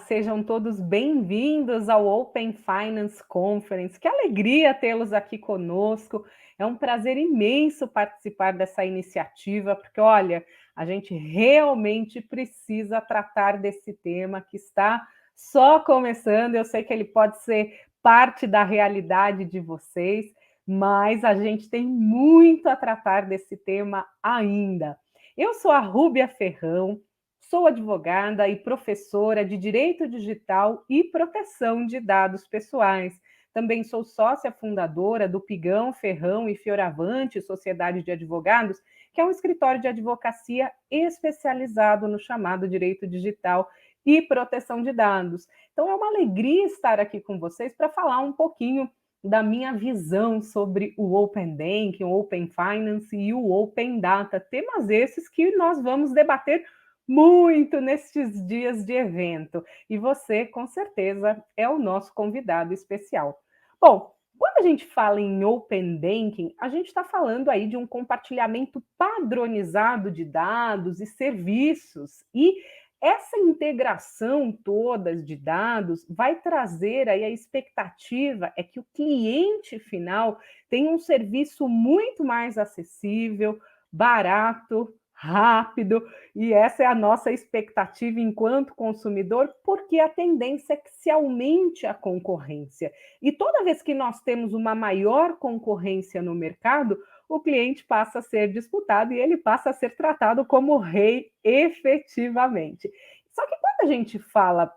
Sejam todos bem-vindos ao Open Finance Conference. Que alegria tê-los aqui conosco. É um prazer imenso participar dessa iniciativa, porque, olha, a gente realmente precisa tratar desse tema que está só começando. Eu sei que ele pode ser parte da realidade de vocês, mas a gente tem muito a tratar desse tema ainda. Eu sou a Rúbia Ferrão. Sou advogada e professora de Direito Digital e Proteção de Dados Pessoais. Também sou sócia fundadora do Pigão, Ferrão e Fioravante Sociedade de Advogados, que é um escritório de advocacia especializado no chamado direito digital e proteção de dados. Então é uma alegria estar aqui com vocês para falar um pouquinho da minha visão sobre o Open Banking, o Open Finance e o Open Data, temas esses que nós vamos debater muito nestes dias de evento. E você, com certeza, é o nosso convidado especial. Bom, quando a gente fala em Open Banking, a gente está falando aí de um compartilhamento padronizado de dados e serviços. E essa integração toda de dados vai trazer aí a expectativa é que o cliente final tenha um serviço muito mais acessível, barato, rápido, e essa é a nossa expectativa enquanto consumidor, porque a tendência é que se aumente a concorrência. E toda vez que nós temos uma maior concorrência no mercado, o cliente passa a ser disputado e ele passa a ser tratado como rei efetivamente. Só que quando a gente fala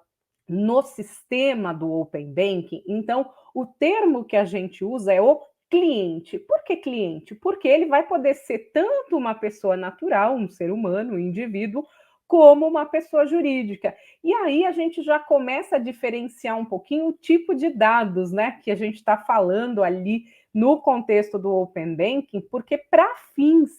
no sistema do Open Banking, então o termo que a gente usa é o cliente. Por que cliente? Porque ele vai poder ser tanto uma pessoa natural, um ser humano, um indivíduo, como uma pessoa jurídica. E aí a gente já começa a diferenciar um pouquinho o tipo de dados, né, que a gente está falando ali no contexto do Open Banking, porque para fins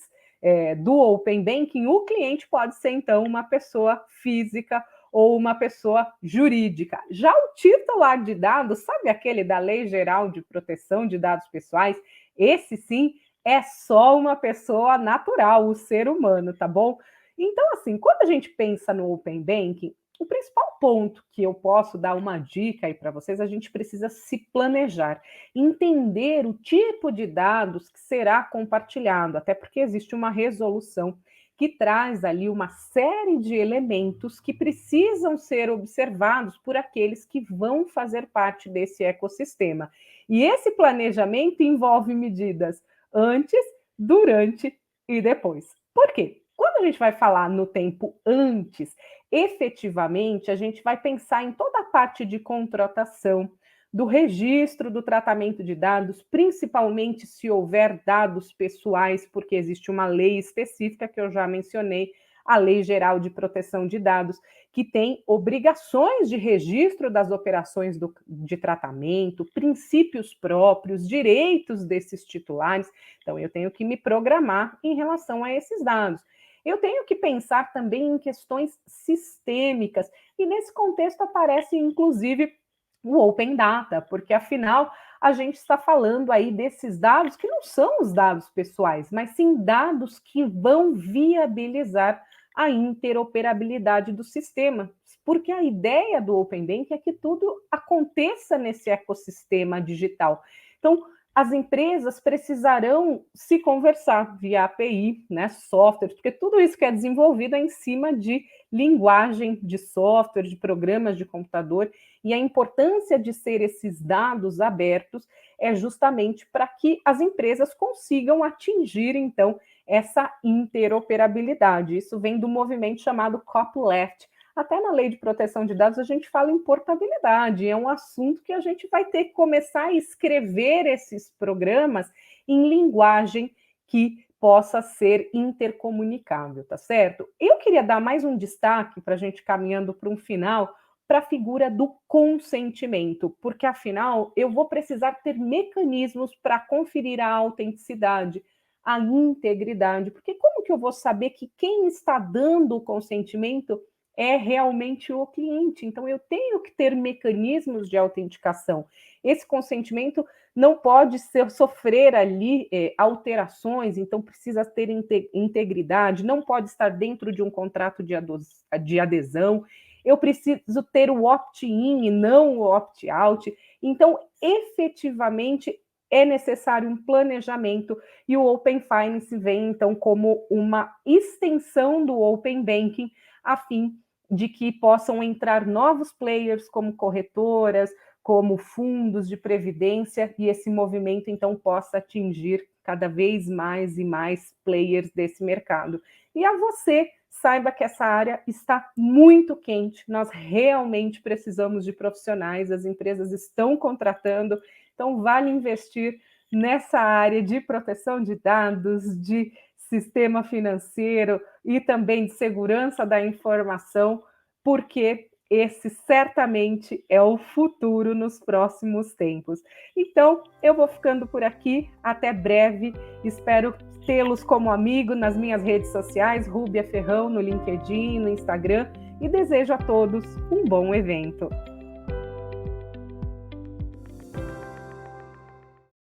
do Open Banking, o cliente pode ser, então, uma pessoa física ou uma pessoa jurídica. Já o titular de dados, sabe aquele da Lei Geral de Proteção de Dados Pessoais? Esse sim é só uma pessoa natural, o ser humano, tá bom? Então, assim, quando a gente pensa no Open Banking, o principal ponto que eu posso dar uma dica aí para vocês, a gente precisa se planejar, entender o tipo de dados que será compartilhado, até porque existe uma resolução que traz ali uma série de elementos que precisam ser observados por aqueles que vão fazer parte desse ecossistema. E esse planejamento envolve medidas antes, durante e depois. Por quê? Quando a gente vai falar no tempo antes, efetivamente, a gente vai pensar em toda a parte de contratação, do registro do tratamento de dados, principalmente se houver dados pessoais, porque existe uma lei específica que eu já mencionei, a Lei Geral de Proteção de Dados, que tem obrigações de registro das operações de tratamento, princípios próprios, direitos desses titulares. Então, eu tenho que me programar em relação a esses dados. Eu tenho que pensar também em questões sistêmicas, e nesse contexto aparece, inclusive, o Open Data, porque afinal a gente está falando aí desses dados que não são os dados pessoais, mas sim dados que vão viabilizar a interoperabilidade do sistema, porque a ideia do Open Banking é que tudo aconteça nesse ecossistema digital. Então, as empresas precisarão se conversar via API, né, softwares, porque tudo isso que é desenvolvido é em cima de linguagem de software, de programas de computador, e a importância de ser esses dados abertos é justamente para que as empresas consigam atingir, então, essa interoperabilidade. Isso vem do movimento chamado Copyleft. Até na lei de proteção de dados a gente fala em portabilidade, é um assunto que a gente vai ter que começar a escrever esses programas em linguagem que possa ser intercomunicável, tá certo? Eu queria dar mais um destaque para a gente caminhando para um final, para a figura do consentimento, porque afinal eu vou precisar ter mecanismos para conferir a autenticidade, a integridade, porque como que eu vou saber que quem está dando o consentimento é realmente o cliente? Então eu tenho que ter mecanismos de autenticação. Esse consentimento não pode sofrer ali alterações, então precisa ter integridade, não pode estar dentro de um contrato de adesão. eu preciso ter o opt-in e não o opt-out. Então, efetivamente, é necessário um planejamento e o Open Finance vem, então, como uma extensão do Open Banking, a fim de que possam entrar novos players como corretoras, como fundos de previdência, e esse movimento, então, possa atingir cada vez mais e mais players desse mercado. E a você, saiba que essa área está muito quente, nós realmente precisamos de profissionais, as empresas estão contratando, então vale investir nessa área de proteção de dados, de sistema financeiro e também de segurança da informação, porque esse certamente é o futuro nos próximos tempos. Então, eu vou ficando por aqui, até breve, espero tê-los como amigo nas minhas redes sociais, Rúbia Ferrão, no LinkedIn, no Instagram, e desejo a todos um bom evento.